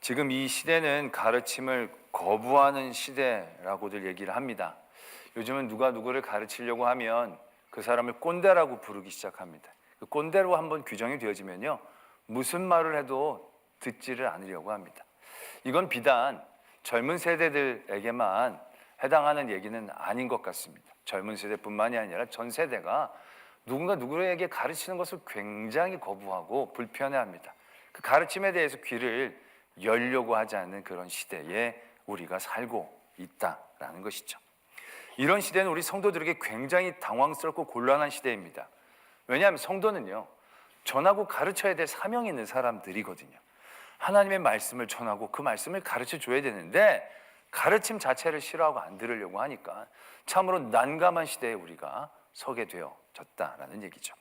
지금 이 시대는 가르침을 거부하는 시대라고들 얘기를 합니다. 요즘은 누가 누구를 가르치려고 하면 그 사람을 꼰대라고 부르기 시작합니다. 그 꼰대로 한번 규정이 되어지면요, 무슨 말을 해도 듣지를 않으려고 합니다. 이건 비단 젊은 세대들에게만 해당하는 얘기는 아닌 것 같습니다. 젊은 세대뿐만이 아니라 전 세대가 누군가 누구에게 가르치는 것을 굉장히 거부하고 불편해합니다. 그 가르침에 대해서 귀를 열려고 하지 않는 그런 시대에 우리가 살고 있다라는 것이죠. 이런 시대는 우리 성도들에게 굉장히 당황스럽고 곤란한 시대입니다. 왜냐하면 성도는요, 전하고 가르쳐야 될 사명이 있는 사람들이거든요. 하나님의 말씀을 전하고 그 말씀을 가르쳐 줘야 되는데 가르침 자체를 싫어하고 안 들으려고 하니까 참으로 난감한 시대에 우리가 서게 되어졌다라는 얘기죠.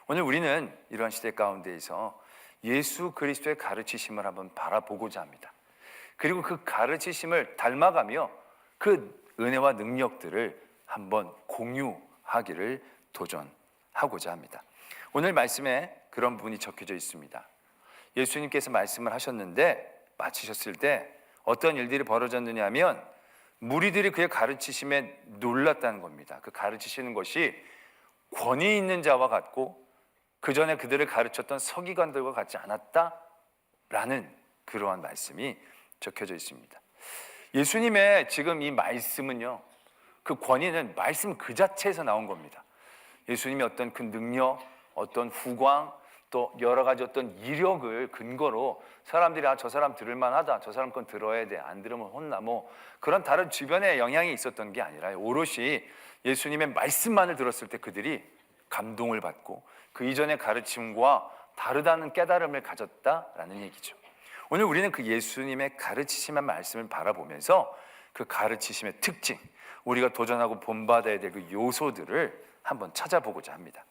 오늘 우리는 이런 시대 가운데에서 예수 그리스도의 가르치심을 한번 바라보고자 합니다. 그리고 그 가르치심을 닮아가며 그 은혜와 능력들을 한번 공유하기를 도전하고자 합니다. 오늘 말씀에 그런 부분이 적혀져 있습니다. 예수님께서 말씀을 하셨는데 마치셨을 때 어떤 일들이 벌어졌느냐 하면 무리들이 그의 가르치심에 놀랐다는 겁니다. 그 가르치시는 것이 권위 있는 자와 같고 그 전에 그들을 가르쳤던 서기관들과 같지 않았다라는 그러한 말씀이 적혀져 있습니다. 예수님의 지금 이 말씀은요, 그 권위는 말씀 그 자체에서 나온 겁니다. 예수님이 어떤 그 능력, 어떤 후광, 또 여러 가지 어떤 이력을 근거로 사람들이 저 사람 들을 만하다, 저 사람 건 들어야 돼, 안 들으면 혼나, 그런 다른 주변에 영향이 있었던 게 아니라 오롯이 예수님의 말씀만을 들었을 때 그들이 감동을 받고 그 이전의 가르침과 다르다는 깨달음을 가졌다라는 얘기죠. 오늘 우리는 그 예수님의 가르치심한 말씀을 바라보면서 그 가르치심의 특징, 우리가 도전하고 본받아야 될 그 요소들을 한번 찾아보고자 합니다.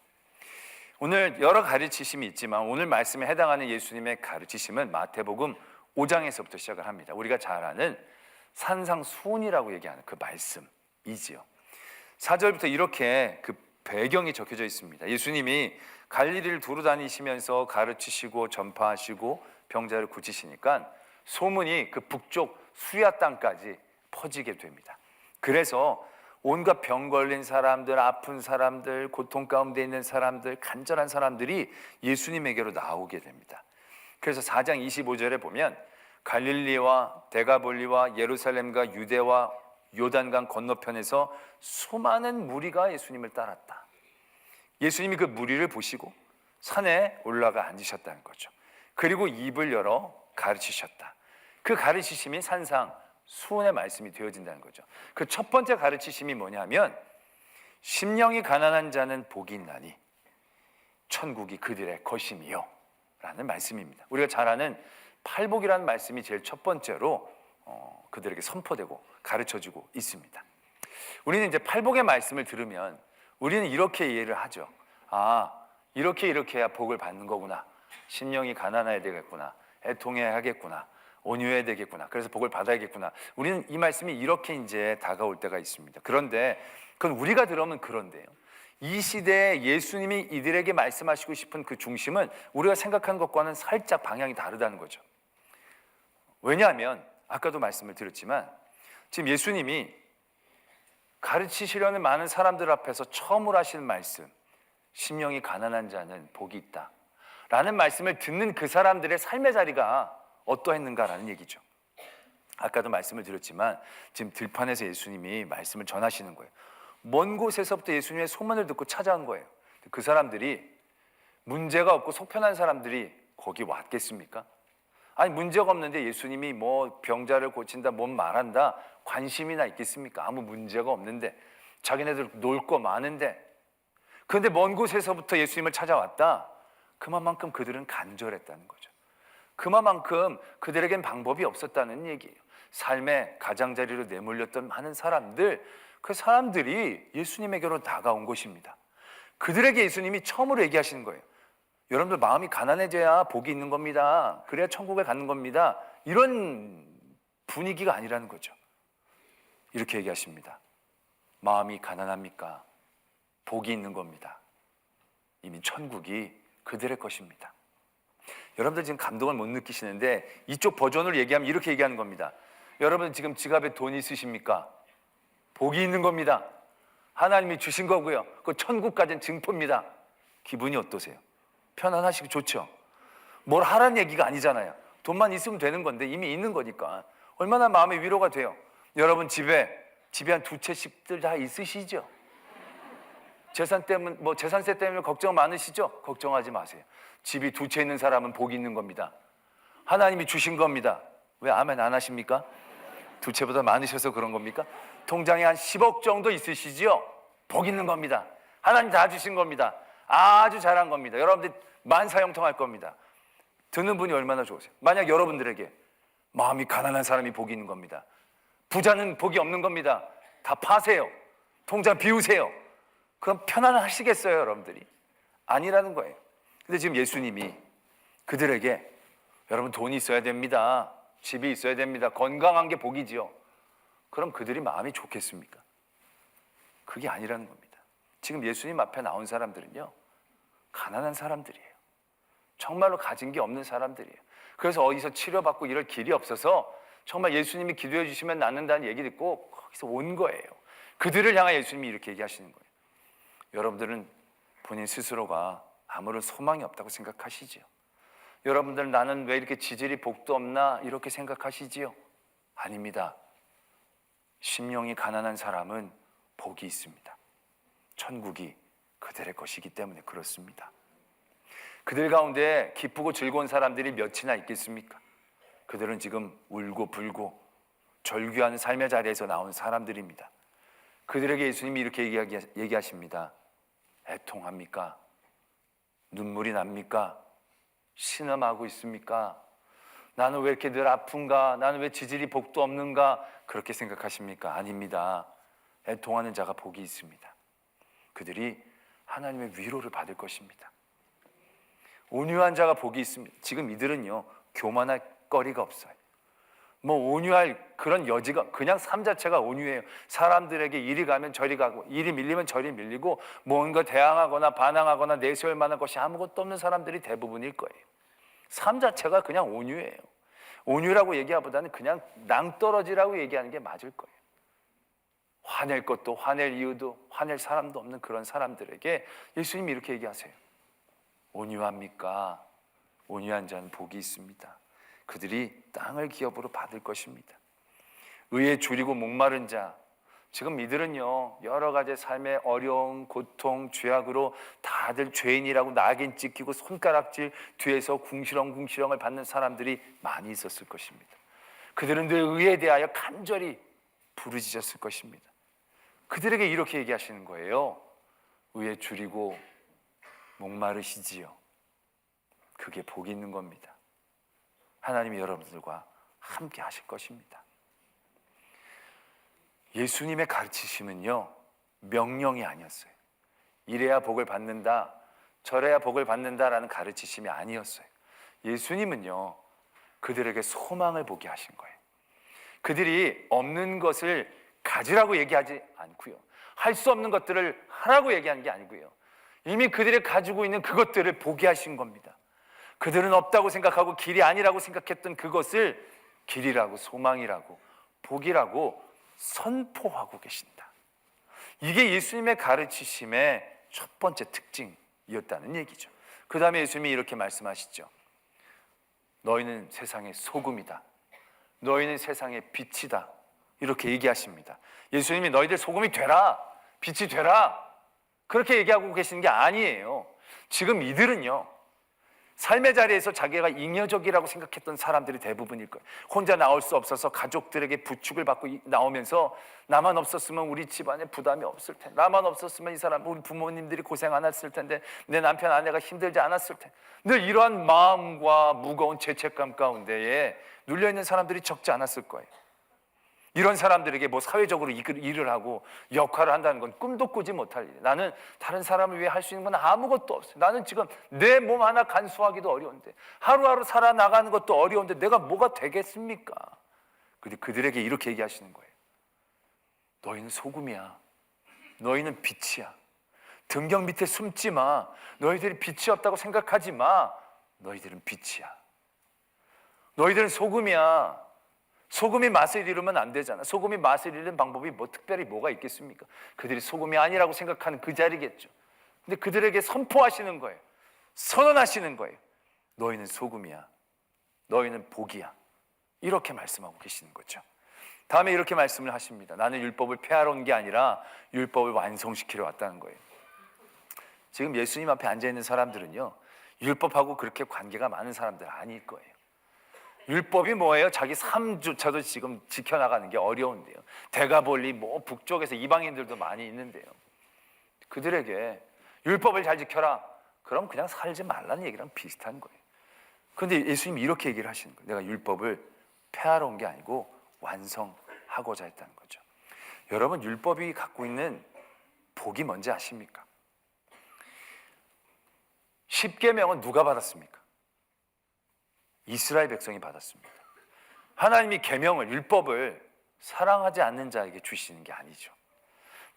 오늘 여러 가르치심이 있지만 오늘 말씀에 해당하는 예수님의 가르치심은 마태복음 5장에서부터 시작을 합니다. 우리가 잘 아는 산상수훈이라고 얘기하는 그 말씀이지요. 4절부터 이렇게 그 배경이 적혀져 있습니다. 예수님이 갈릴리를 두루 다니시면서 가르치시고 전파하시고 병자를 고치시니까 소문이 그 북쪽 수야 땅까지 퍼지게 됩니다. 그래서 온갖 병 걸린 사람들, 아픈 사람들, 고통 가운데 있는 사람들, 간절한 사람들이 예수님에게로 나오게 됩니다. 그래서 4장 25절에 보면 갈릴리와 데가볼리와 예루살렘과 유대와 요단강 건너편에서 수많은 무리가 예수님을 따랐다. 예수님이 그 무리를 보시고 산에 올라가 앉으셨다는 거죠. 그리고 입을 열어 가르치셨다. 그 가르치심이 산상 수훈의 말씀이 되어진다는 거죠. 그 첫 번째 가르치심이 뭐냐면 심령이 가난한 자는 복이 있나니 천국이 그들의 것임이요 라는 말씀입니다. 우리가 잘 아는 팔복이라는 말씀이 제일 첫 번째로 그들에게 선포되고 가르쳐주고 있습니다. 우리는 이제 팔복의 말씀을 들으면 우리는 이렇게 이해를 하죠. 이렇게 해야 복을 받는 거구나. 심령이 가난해야 되겠구나. 애통해야 하겠구나. 온유해야 되겠구나. 그래서 복을 받아야겠구나. 우리는 이 말씀이 이렇게 이제 다가올 때가 있습니다. 그런데 그건 우리가 들으면 그런데요. 이 시대에 예수님이 이들에게 말씀하시고 싶은 그 중심은 우리가 생각한 것과는 살짝 방향이 다르다는 거죠. 왜냐하면 아까도 말씀을 드렸지만 지금 예수님이 가르치시려는 많은 사람들 앞에서 처음으로 하시는 말씀, 심령이 가난한 자는 복이 있다 라는 말씀을 듣는 그 사람들의 삶의 자리가 어떠했는가라는 얘기죠. 아까도 말씀을 드렸지만 지금 들판에서 예수님이 말씀을 전하시는 거예요. 먼 곳에서부터 예수님의 소문을 듣고 찾아온 거예요. 그 사람들이 문제가 없고 속편한 사람들이 거기 왔겠습니까? 아니 문제가 없는데 예수님이 병자를 고친다, 말한다 관심이나 있겠습니까? 아무 문제가 없는데 자기네들 놀 거 많은데. 그런데 먼 곳에서부터 예수님을 찾아왔다. 그만큼 그들은 간절했다는 거죠. 그만큼 그들에겐 방법이 없었다는 얘기예요. 삶의 가장자리로 내몰렸던 많은 사람들, 그 사람들이 예수님에게로 다가온 것입니다. 그들에게 예수님이 처음으로 얘기하시는 거예요. 여러분들 마음이 가난해져야 복이 있는 겁니다. 그래야 천국에 가는 겁니다. 이런 분위기가 아니라는 거죠. 이렇게 얘기하십니다. 마음이 가난합니까? 복이 있는 겁니다. 이미 천국이 그들의 것입니다. 여러분들 지금 감동을 못 느끼시는데 이쪽 버전으로 얘기하면 이렇게 얘기하는 겁니다. 여러분 지금 지갑에 돈 있으십니까? 복이 있는 겁니다. 하나님이 주신 거고요. 그 천국 가진 증표입니다. 기분이 어떠세요? 편안하시고 좋죠? 뭘 하라는 얘기가 아니잖아요. 돈만 있으면 되는 건데 이미 있는 거니까 얼마나 마음의 위로가 돼요. 여러분 집에 한 두 채씩들 다 있으시죠? 재산세 때문에 걱정 많으시죠? 걱정하지 마세요. 집이 두 채 있는 사람은 복이 있는 겁니다. 하나님이 주신 겁니다. 왜 아멘 안 하십니까? 두 채보다 많으셔서 그런 겁니까? 통장에 한 10억 정도 있으시지요? 복 있는 겁니다. 하나님 다 주신 겁니다. 아주 잘한 겁니다. 여러분들 만사형통할 겁니다. 듣는 분이 얼마나 좋으세요? 만약 여러분들에게 마음이 가난한 사람이 복이 있는 겁니다. 부자는 복이 없는 겁니다. 다 파세요. 통장 비우세요. 그럼 편안하시겠어요, 여러분들이? 아니라는 거예요. 근데 지금 예수님이 그들에게 여러분 돈이 있어야 됩니다. 집이 있어야 됩니다. 건강한 게 복이지요. 그럼 그들이 마음이 좋겠습니까? 그게 아니라는 겁니다. 지금 예수님 앞에 나온 사람들은요, 가난한 사람들이에요. 정말로 가진 게 없는 사람들이에요. 그래서 어디서 치료받고 이럴 길이 없어서 정말 예수님이 기도해 주시면 낫는다는 얘기 듣고 거기서 온 거예요. 그들을 향해 예수님이 이렇게 얘기하시는 거예요. 여러분들은 본인 스스로가 아무런 소망이 없다고 생각하시지요? 여러분들 나는 왜 이렇게 지질이 복도 없나 이렇게 생각하시지요? 아닙니다. 심령이 가난한 사람은 복이 있습니다. 천국이 그들의 것이기 때문에 그렇습니다. 그들 가운데 기쁘고 즐거운 사람들이 몇이나 있겠습니까? 그들은 지금 울고 불고 절규하는 삶의 자리에서 나온 사람들입니다. 그들에게 예수님이 이렇게 얘기하십니다. 애통합니까? 눈물이 납니까? 신음하고 있습니까? 나는 왜 이렇게 늘 아픈가? 나는 왜 지질이 복도 없는가? 그렇게 생각하십니까? 아닙니다. 애통하는 자가 복이 있습니다. 그들이 하나님의 위로를 받을 것입니다. 온유한 자가 복이 있습니다. 지금 이들은요, 교만할 거리가 없어요. 뭐 온유할 그런 여지가, 그냥 삶 자체가 온유해요. 사람들에게 이리 가면 저리 가고, 이리 밀리면 저리 밀리고, 뭔가 대항하거나 반항하거나 내세울 만한 것이 아무것도 없는 사람들이 대부분일 거예요. 삶 자체가 그냥 온유해요. 온유라고 얘기하보다는 그냥 낭떠러지라고 얘기하는 게 맞을 거예요. 화낼 것도 화낼 이유도 화낼 사람도 없는 그런 사람들에게 예수님이 이렇게 얘기하세요. 온유합니까? 온유한 자는 복이 있습니다. 그들이 땅을 기업으로 받을 것입니다. 의에 줄이고 목마른 자, 지금 이들은요 여러 가지 삶의 어려움, 고통, 죄악으로 다들 죄인이라고 낙인 찍히고 손가락질 뒤에서 궁시렁궁시렁을 받는 사람들이 많이 있었을 것입니다. 그들은 늘 의에 대하여 간절히 부르짖었을 것입니다. 그들에게 이렇게 얘기하시는 거예요. 의에 줄이고 목마르시지요. 그게 복이 있는 겁니다. 하나님이 여러분들과 함께 하실 것입니다. 예수님의 가르치심은요 명령이 아니었어요. 이래야 복을 받는다, 저래야 복을 받는다라는 가르치심이 아니었어요. 예수님은요 그들에게 소망을 보게 하신 거예요. 그들이 없는 것을 가지라고 얘기하지 않고요, 할 수 없는 것들을 하라고 얘기하는 게 아니고요, 이미 그들이 가지고 있는 그것들을 보게 하신 겁니다. 그들은 없다고 생각하고 길이 아니라고 생각했던 그것을 길이라고, 소망이라고, 복이라고 선포하고 계신다. 이게 예수님의 가르치심의 첫 번째 특징이었다는 얘기죠. 그 다음에 예수님이 이렇게 말씀하시죠. 너희는 세상의 소금이다. 너희는 세상의 빛이다. 이렇게 얘기하십니다. 예수님이 너희들 소금이 되라, 빛이 되라, 그렇게 얘기하고 계시는 게 아니에요. 지금 이들은요 삶의 자리에서 자기가 잉여적이라고 생각했던 사람들이 대부분일 거예요. 혼자 나올 수 없어서 가족들에게 부축을 받고 나오면서 나만 없었으면 우리 집안에 부담이 없을 텐데, 나만 없었으면 이 사람, 우리 부모님들이 고생 안 했을 텐데, 내 남편 아내가 힘들지 않았을 텐데, 늘 이러한 마음과 무거운 죄책감 가운데에 눌려있는 사람들이 적지 않았을 거예요. 이런 사람들에게 뭐 사회적으로 일을 하고 역할을 한다는 건 꿈도 꾸지 못할 일이에요. 나는 다른 사람을 위해 할 수 있는 건 아무것도 없어요. 나는 지금 내 몸 하나 간수하기도 어려운데, 하루하루 살아나가는 것도 어려운데 내가 뭐가 되겠습니까? 근데 그들에게 이렇게 얘기하시는 거예요. 너희는 소금이야. 너희는 빛이야. 등경 밑에 숨지 마. 너희들이 빛이 없다고 생각하지 마. 너희들은 빛이야. 너희들은 소금이야. 소금이 맛을 잃으면 안 되잖아. 소금이 맛을 잃는 방법이 특별히 뭐가 있겠습니까? 그들이 소금이 아니라고 생각하는 그 자리겠죠. 근데 그들에게 선포하시는 거예요. 선언하시는 거예요. 너희는 소금이야. 너희는 복이야. 이렇게 말씀하고 계시는 거죠. 다음에 이렇게 말씀을 하십니다. 나는 율법을 폐하러 온 게 아니라 율법을 완성시키러 왔다는 거예요. 지금 예수님 앞에 앉아있는 사람들은요, 율법하고 그렇게 관계가 많은 사람들 아닐 거예요. 율법이 뭐예요? 자기 삶조차도 지금 지켜나가는 게 어려운데요. 대가볼리 북쪽에서 이방인들도 많이 있는데요. 그들에게 율법을 잘 지켜라. 그럼 그냥 살지 말라는 얘기랑 비슷한 거예요. 그런데 예수님이 이렇게 얘기를 하시는 거예요. 내가 율법을 폐하러 온 게 아니고 완성하고자 했다는 거죠. 여러분, 율법이 갖고 있는 복이 뭔지 아십니까? 십계명은 누가 받았습니까? 이스라엘 백성이 받았습니다. 하나님이 계명을, 율법을 사랑하지 않는 자에게 주시는 게 아니죠.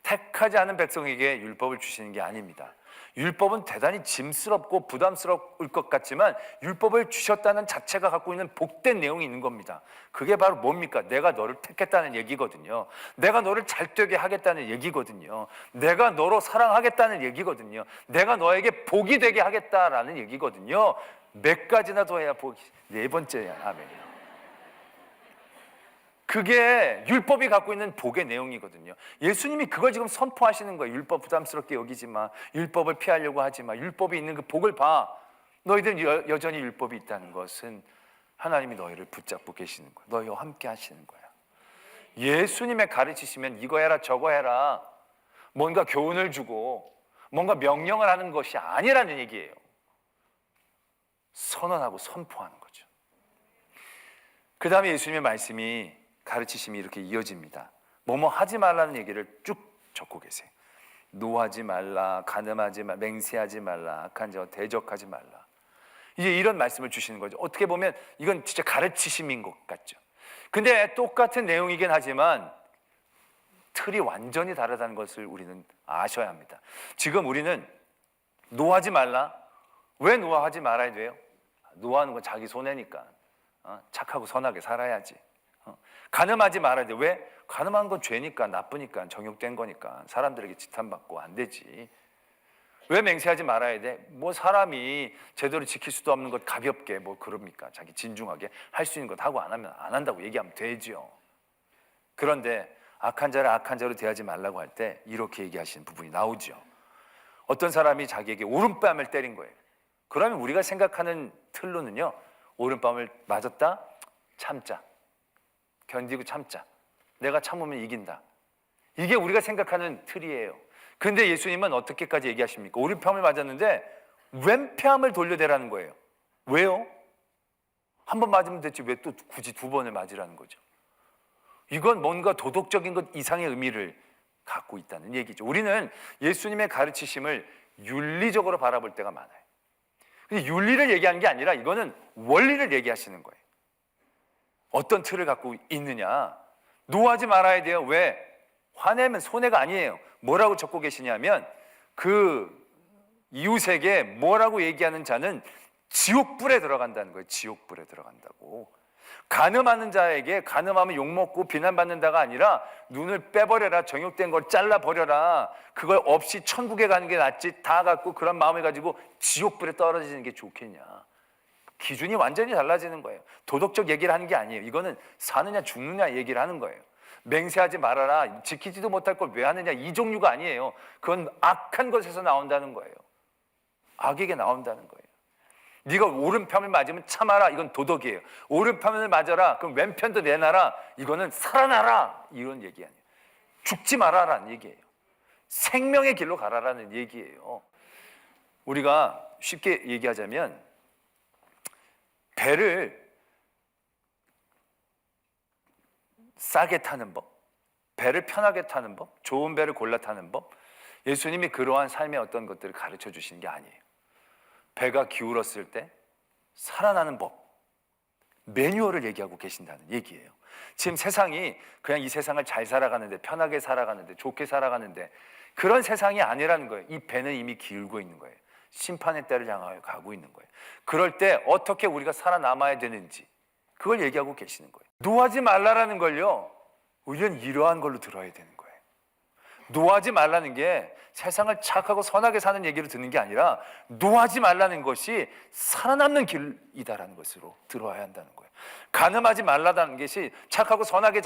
택하지 않은 백성에게 율법을 주시는 게 아닙니다. 율법은 대단히 짐스럽고 부담스러울 것 같지만 율법을 주셨다는 자체가 갖고 있는 복된 내용이 있는 겁니다. 그게 바로 뭡니까? 내가 너를 택했다는 얘기거든요. 내가 너를 잘 되게 하겠다는 얘기거든요. 내가 너로 사랑하겠다는 얘기거든요. 내가 너에게 복이 되게 하겠다라는 얘기거든요. 몇 가지나 더 해야 복이, 네 번째야. 아멘. 그게 율법이 갖고 있는 복의 내용이거든요. 예수님이 그걸 지금 선포하시는 거예요. 율법 부담스럽게 여기지 마. 율법을 피하려고 하지 마. 율법이 있는 그 복을 봐. 너희들은 여전히 율법이 있다는 것은 하나님이 너희를 붙잡고 계시는 거야. 너희와 함께 하시는 거야. 예수님의 가르치시면 이거 해라 저거 해라, 뭔가 교훈을 주고 뭔가 명령을 하는 것이 아니라는 얘기예요. 선언하고 선포하는 거죠. 그 다음에 예수님의 말씀이, 가르치심이 이렇게 이어집니다. 뭐뭐 하지 말라는 얘기를 쭉 적고 계세요. 노하지 말라, 간음하지 말라, 맹세하지 말라, 악한 자와 대적하지 말라. 이제 이런 말씀을 주시는 거죠. 어떻게 보면 이건 진짜 가르치심인 것 같죠. 근데 똑같은 내용이긴 하지만 틀이 완전히 다르다는 것을 우리는 아셔야 합니다. 지금 우리는 노하지 말라. 왜 노하지 말아야 돼요? 노하는 건 자기 손해니까. 착하고 선하게 살아야지. 간음하지 말아야 돼. 왜? 간음한 건 죄니까, 나쁘니까, 정욕된 거니까 사람들에게 지탄받고 안 되지. 왜 맹세하지 말아야 돼? 사람이 제대로 지킬 수도 없는 것 가볍게 그럽니까? 자기 진중하게 할 수 있는 것 하고 안 하면 안 한다고 얘기하면 되죠. 그런데 악한 자를 악한 자로 대하지 말라고 할 때 이렇게 얘기하시는 부분이 나오죠. 어떤 사람이 자기에게 오른뺨을 때린 거예요. 그러면 우리가 생각하는 틀로는요, 오른뺨을 맞았다? 참자. 견디고 참자. 내가 참으면 이긴다. 이게 우리가 생각하는 틀이에요. 근데 예수님은 어떻게까지 얘기하십니까? 오른뺨을 맞았는데 왼뺨을 돌려대라는 거예요. 왜요? 한 번 맞으면 됐지 왜 또 굳이 두 번을 맞으라는 거죠? 이건 뭔가 도덕적인 것 이상의 의미를 갖고 있다는 얘기죠. 우리는 예수님의 가르치심을 윤리적으로 바라볼 때가 많아요. 근데 윤리를 얘기하는 게 아니라 이거는 원리를 얘기하시는 거예요. 어떤 틀을 갖고 있느냐? 노하지 말아야 돼요. 왜? 화내면 손해가 아니에요. 뭐라고 적고 계시냐면 그 이웃에게 뭐라고 얘기하는 자는 지옥불에 들어간다는 거예요. 지옥불에 들어간다고. 간음하는 자에게 간음하면 욕먹고 비난받는다가 아니라 눈을 빼버려라, 정욕된 걸 잘라버려라, 그걸 없이 천국에 가는 게 낫지 다 갖고 그런 마음을 가지고 지옥불에 떨어지는 게 좋겠냐. 기준이 완전히 달라지는 거예요. 도덕적 얘기를 하는 게 아니에요. 이거는 사느냐 죽느냐 얘기를 하는 거예요. 맹세하지 말아라, 지키지도 못할 걸 왜 하느냐, 이 종류가 아니에요. 그건 악한 것에서 나온다는 거예요. 악에게 나온다는 거예요. 네가 오른편을 맞으면 참아라, 이건 도덕이에요. 오른편을 맞아라, 그럼 왼편도 내놔라, 이거는 살아나라, 이런 얘기 아니에요. 죽지 말아라는 얘기예요. 생명의 길로 가라라는 얘기예요. 우리가 쉽게 얘기하자면 배를 싸게 타는 법, 배를 편하게 타는 법, 좋은 배를 골라 타는 법, 예수님이 그러한 삶의 어떤 것들을 가르쳐 주시는 게 아니에요. 배가 기울었을 때 살아나는 법, 매뉴얼을 얘기하고 계신다는 얘기예요. 지금 세상이 그냥 이 세상을 잘 살아가는데, 편하게 살아가는데, 좋게 살아가는데 그런 세상이 아니라는 거예요. 이 배는 이미 기울고 있는 거예요. 심판의 때를 향하여 가고 있는 거예요. 그럴 때 어떻게 우리가 살아남아야 되는지 그걸 얘기하고 계시는 거예요. 노하지 말라라는 걸요, 우리는 이러한 걸로 들어야 되는 거예요. 노하지 말라는 게 세상을 착하고 선하게 사는 얘기를 듣는 게 아니라 노하지 말라는 것이 살아남는 길이다라는 것으로 들어야 한다는 거예요. 간음하지 말라는 것이 착하고 선하게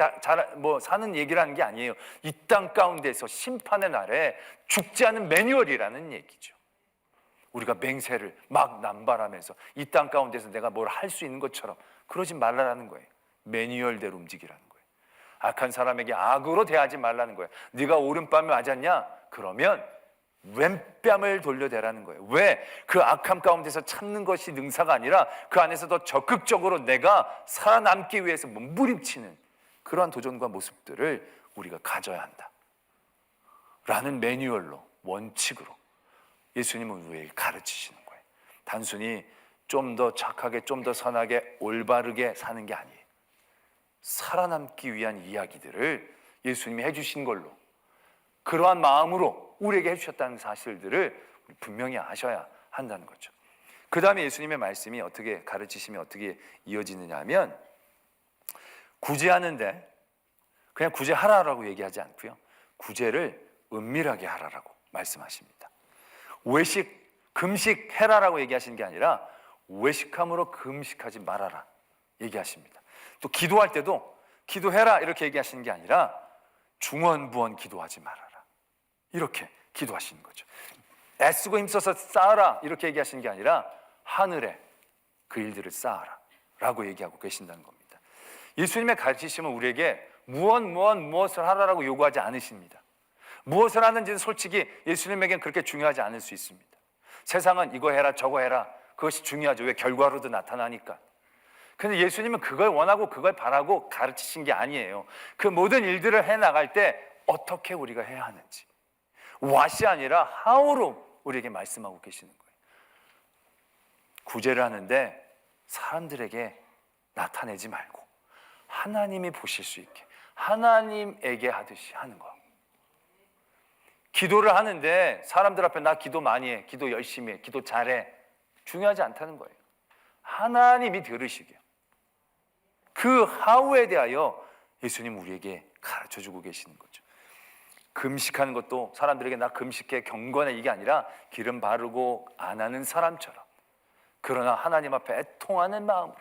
사는 얘기라는 게 아니에요. 이 땅 가운데서 심판의 날에 죽지 않은 매뉴얼이라는 얘기죠. 우리가 맹세를 막 남발하면서 이 땅 가운데서 내가 뭘 할 수 있는 것처럼 그러지 말라는 거예요. 매뉴얼대로 움직이라는 거예요. 악한 사람에게 악으로 대하지 말라는 거예요. 네가 오른뺨을 맞았냐? 그러면 왼뺨을 돌려대라는 거예요. 왜? 그 악함 가운데서 참는 것이 능사가 아니라 그 안에서 더 적극적으로 내가 살아남기 위해서 몸부림치는 그러한 도전과 모습들을 우리가 가져야 한다 라는 매뉴얼로, 원칙으로 예수님은 우리에게 가르치시는 거예요. 단순히 좀 더 착하게, 좀 더 선하게, 올바르게 사는 게 아니에요. 살아남기 위한 이야기들을 예수님이 해주신 걸로, 그러한 마음으로 우리에게 해주셨다는 사실들을 분명히 아셔야 한다는 거죠. 그 다음에 예수님의 말씀이 어떻게, 가르치심이 어떻게 이어지느냐 하면, 구제하는데 그냥 구제하라라고 얘기하지 않고요, 구제를 은밀하게 하라라고 말씀하십니다. 금식해라라고 얘기하시는 게 아니라 외식함으로 금식하지 말아라 얘기하십니다. 또 기도할 때도 기도해라 이렇게 얘기하시는 게 아니라 중언부언 기도하지 말아라 이렇게 기도하시는 거죠. 애쓰고 힘써서 쌓아라 이렇게 얘기하시는 게 아니라 하늘에 그 일들을 쌓아라 라고 얘기하고 계신다는 겁니다. 예수님의 가르치심은 우리에게 무엇을 하라라고 요구하지 않으십니다. 무엇을 하는지는 솔직히 예수님에게는 그렇게 중요하지 않을 수 있습니다. 세상은 이거 해라 저거 해라 그것이 중요하죠. 왜? 결과로도 나타나니까. 근데 예수님은 그걸 원하고 그걸 바라고 가르치신 게 아니에요. 그 모든 일들을 해나갈 때 어떻게 우리가 해야 하는지, what이 아니라 how로 우리에게 말씀하고 계시는 거예요. 구제를 하는데 사람들에게 나타내지 말고 하나님이 보실 수 있게 하나님에게 하듯이 하는 거. 기도를 하는데 사람들 앞에 나 기도 많이 해, 기도 열심히 해, 기도 잘해, 중요하지 않다는 거예요. 하나님이 들으시게. 그 how에 대하여 예수님 우리에게 가르쳐주고 계시는 거죠. 금식하는 것도 사람들에게 나 금식해 경건해 이게 아니라 기름 바르고 안 하는 사람처럼, 그러나 하나님 앞에 애통하는 마음으로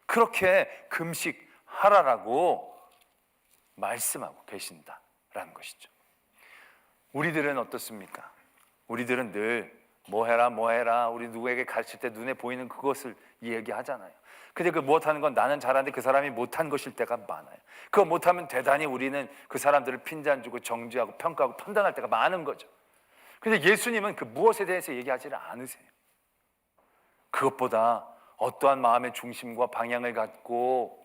그렇게 금식하라라고 말씀하고 계신다라는 것이죠. 우리들은 어떻습니까? 우리들은 늘 뭐 해라 우리 누구에게 가르칠 때 눈에 보이는 그것을 얘기하잖아요. 근데 그 못하는 건 나는 잘하는데 그 사람이 못한 것일 때가 많아요. 그거 못하면 대단히 우리는 그 사람들을 핀잔주고 정죄하고 평가하고 판단할 때가 많은 거죠. 근데 예수님은 그 무엇에 대해서 얘기하지를 않으세요. 그것보다 어떠한 마음의 중심과 방향을 갖고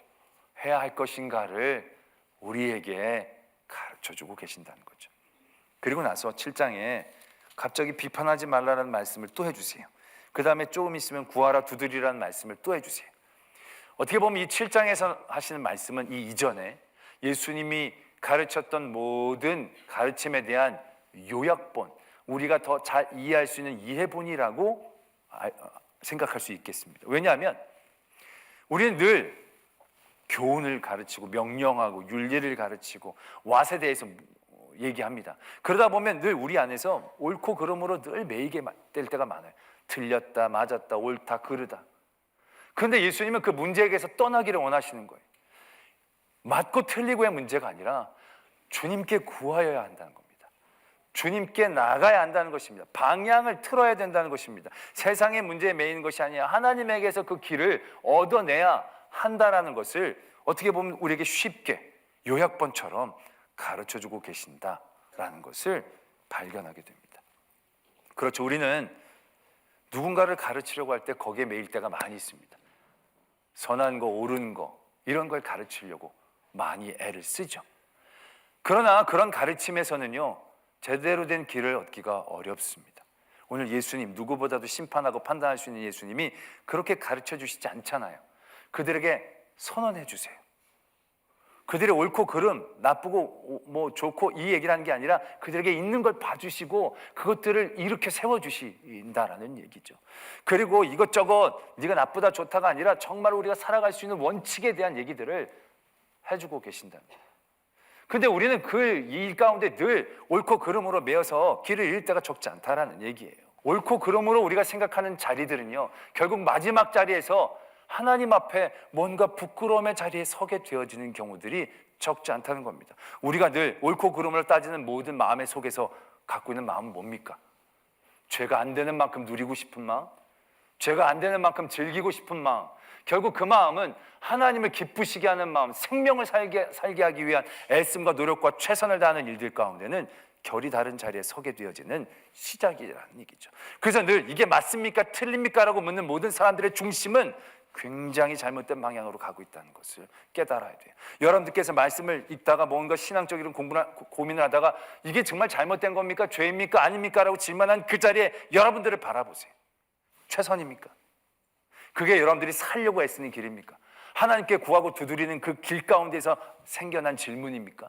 해야 할 것인가를 우리에게 가르쳐주고 계신다는 거죠. 그리고 나서 7장에 갑자기 비판하지 말라는 말씀을 또 해주세요. 그 다음에 조금 있으면 구하라 두드리라는 말씀을 또 해주세요. 어떻게 보면 이 7장에서 하시는 말씀은 이 이전에 예수님이 가르쳤던 모든 가르침에 대한 요약본, 우리가 더 잘 이해할 수 있는 이해본이라고 생각할 수 있겠습니다. 왜냐하면 우리는 늘 교훈을 가르치고 명령하고 윤리를 가르치고 왓에 대해서 얘기합니다. 그러다 보면 늘 우리 안에서 옳고 그름으로 늘 매이게 될 때가 많아요. 틀렸다, 맞았다, 옳다, 그르다. 그런데 예수님은 그 문제에게서 떠나기를 원하시는 거예요. 맞고 틀리고의 문제가 아니라 주님께 구하여야 한다는 겁니다. 주님께 나가야 한다는 것입니다. 방향을 틀어야 된다는 것입니다. 세상의 문제에 매이는 것이 아니라 하나님에게서 그 길을 얻어내야 한다는 것을 어떻게 보면 우리에게 쉽게 요약본처럼 가르쳐주고 계신다라는 것을 발견하게 됩니다. 그렇죠. 우리는 누군가를 가르치려고 할 때 거기에 매일 때가 많이 있습니다. 선한 거, 옳은 거 이런 걸 가르치려고 많이 애를 쓰죠. 그러나 그런 가르침에서는요, 제대로 된 길을 얻기가 어렵습니다. 오늘 예수님, 누구보다도 심판하고 판단할 수 있는 예수님이 그렇게 가르쳐 주시지 않잖아요. 그들에게 선언해 주세요. 그들의 옳고 그름, 나쁘고 뭐 좋고 이 얘기를 하는 게 아니라 그들에게 있는 걸 봐주시고 그것들을 이렇게 세워주신다라는 얘기죠. 그리고 이것저것 네가 나쁘다 좋다가 아니라 정말 우리가 살아갈 수 있는 원칙에 대한 얘기들을 해주고 계신답니다. 근데 우리는 그 일 가운데 늘 옳고 그름으로 매여서 길을 잃을 때가 적지 않다라는 얘기예요. 옳고 그름으로 우리가 생각하는 자리들은요, 결국 마지막 자리에서 하나님 앞에 뭔가 부끄러움의 자리에 서게 되어지는 경우들이 적지 않다는 겁니다. 우리가 늘 옳고 그름을 따지는 모든 마음의 속에서 갖고 있는 마음은 뭡니까? 죄가 안 되는 만큼 누리고 싶은 마음, 죄가 안 되는 만큼 즐기고 싶은 마음, 결국 그 마음은 하나님을 기쁘시게 하는 마음, 생명을 살게 하기 위한 애씀과 노력과 최선을 다하는 일들 가운데는 결이 다른 자리에 서게 되어지는 시작이라는 얘기죠. 그래서 늘 이게 맞습니까? 틀립니까? 라고 묻는 모든 사람들의 중심은 굉장히 잘못된 방향으로 가고 있다는 것을 깨달아야 돼요. 여러분들께서 말씀을 읽다가 뭔가 신앙적인 고민을 하다가 이게 정말 잘못된 겁니까? 죄입니까? 아닙니까? 라고 질문한 그 자리에 여러분들을 바라보세요. 최선입니까? 그게 여러분들이 살려고 애쓰는 길입니까? 하나님께 구하고 두드리는 그 길 가운데서 생겨난 질문입니까?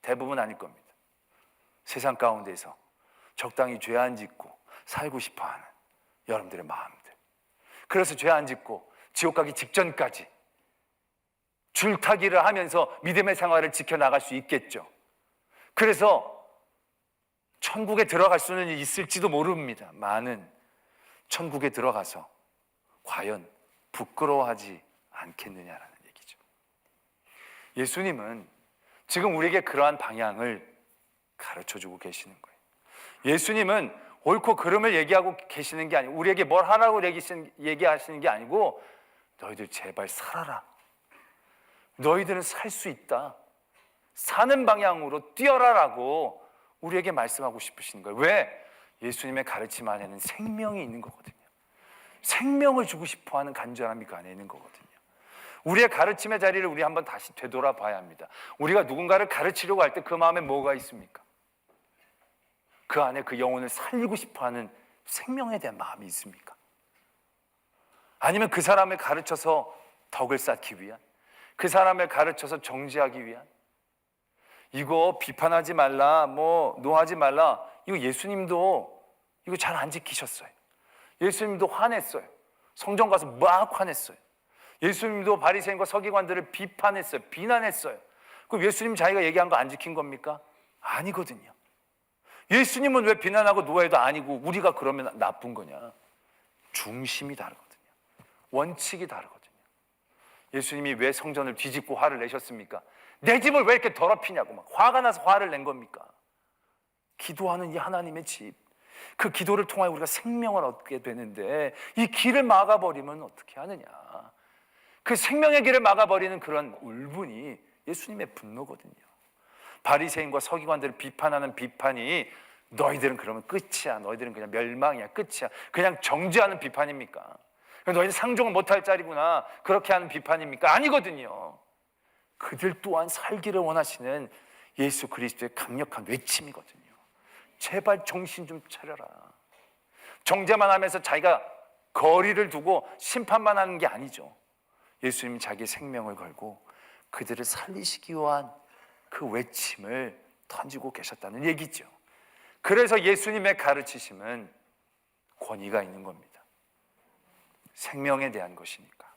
대부분 아닐 겁니다. 세상 가운데서 적당히 죄 안 짓고 살고 싶어하는 여러분들의 마음들, 그래서 죄 안 짓고 지옥 가기 직전까지 줄타기를 하면서 믿음의 생활을 지켜나갈 수 있겠죠. 그래서 천국에 들어갈 수는 있을지도 모릅니다. 많은 천국에 들어가서 과연 부끄러워하지 않겠느냐라는 얘기죠. 예수님은 지금 우리에게 그러한 방향을 가르쳐주고 계시는 거예요. 예수님은 옳고 그름을 얘기하고 계시는 게 아니고 우리에게 뭘 하라고 얘기하시는 게 아니고 너희들 제발 살아라. 너희들은 살 수 있다. 사는 방향으로 뛰어라라고 우리에게 말씀하고 싶으신 거예요. 왜? 예수님의 가르침 안에는 생명이 있는 거거든요. 생명을 주고 싶어하는 간절함이 그 안에 있는 거거든요. 우리의 가르침의 자리를 우리 한번 다시 되돌아봐야 합니다. 우리가 누군가를 가르치려고 할 때 그 마음에 뭐가 있습니까? 그 안에 그 영혼을 살리고 싶어하는 생명에 대한 마음이 있습니까? 아니면 그 사람을 가르쳐서 덕을 쌓기 위한, 그 사람을 가르쳐서 정죄하기 위한, 이거 비판하지 말라, 뭐 노하지 말라, 이거 예수님도 이거 잘 안 지키셨어요. 예수님도 화냈어요. 성전 가서 막 화냈어요. 예수님도 바리새인과 서기관들을 비판했어요. 비난했어요. 그럼 예수님 자기가 얘기한 거 안 지킨 겁니까? 아니거든요. 예수님은 왜 비난하고 노해도 아니고 우리가 그러면 나쁜 거냐? 중심이 다르거든요. 원칙이 다르거든요. 예수님이 왜 성전을 뒤집고 화를 내셨습니까? 내 집을 왜 이렇게 더럽히냐고 막 화가 나서 화를 낸 겁니까? 기도하는 이 하나님의 집, 그 기도를 통하여 우리가 생명을 얻게 되는데 이 길을 막아버리면 어떻게 하느냐? 그 생명의 길을 막아버리는 그런 울분이 예수님의 분노거든요. 바리새인과 서기관들을 비판하는 비판이 너희들은 그러면 끝이야, 너희들은 그냥 멸망이야, 끝이야, 그냥 정죄하는 비판입니까? 너희는 상종을 못할 자리구나, 그렇게 하는 비판입니까? 아니거든요. 그들 또한 살기를 원하시는 예수 그리스도의 강력한 외침이거든요. 제발 정신 좀 차려라. 정죄만 하면서 자기가 거리를 두고 심판만 하는 게 아니죠. 예수님이 자기의 생명을 걸고 그들을 살리시기 위한 그 외침을 던지고 계셨다는 얘기죠. 그래서 예수님의 가르치심은 권위가 있는 겁니다. 생명에 대한 것이니까,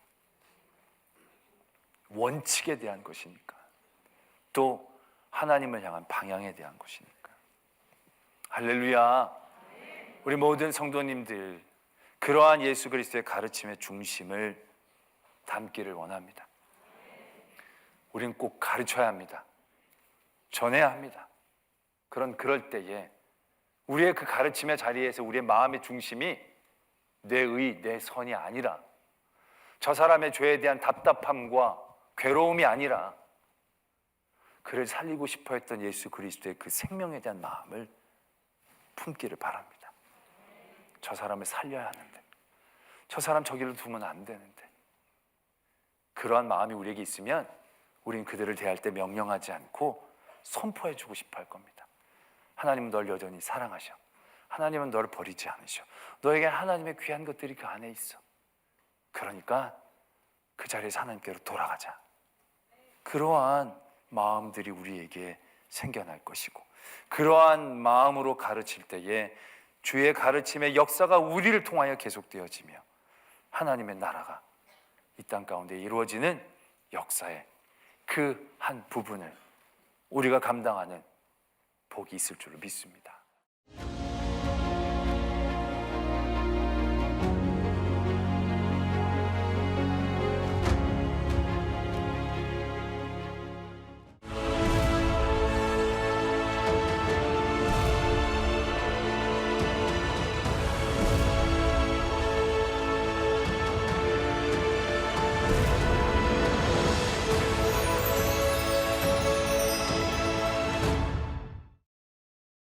원칙에 대한 것이니까, 또 하나님을 향한 방향에 대한 것이니까. 할렐루야. 우리 모든 성도님들 그러한 예수 그리스도의 가르침의 중심을 담기를 원합니다. 우린 꼭 가르쳐야 합니다. 전해야 합니다. 그럴 때에 우리의 그 가르침의 자리에서 우리의 마음의 중심이 내 의, 내 선이 아니라, 저 사람의 죄에 대한 답답함과 괴로움이 아니라 그를 살리고 싶어 했던 예수 그리스도의 그 생명에 대한 마음을 품기를 바랍니다. 저 사람을 살려야 하는데, 저 사람 저기로 두면 안 되는데, 그러한 마음이 우리에게 있으면 우린 그들을 대할 때 명령하지 않고 선포해주고 싶어 할 겁니다. 하나님은 널 여전히 사랑하셔. 하나님은 너를 버리지 않으셔. 너에게 하나님의 귀한 것들이 그 안에 있어. 그러니까 그 자리에서 하나님께로 돌아가자. 그러한 마음들이 우리에게 생겨날 것이고, 그러한 마음으로 가르칠 때에 주의 가르침의 역사가 우리를 통하여 계속되어지며 하나님의 나라가 이 땅 가운데 이루어지는 역사의 그 한 부분을 우리가 감당하는 복이 있을 줄로 믿습니다.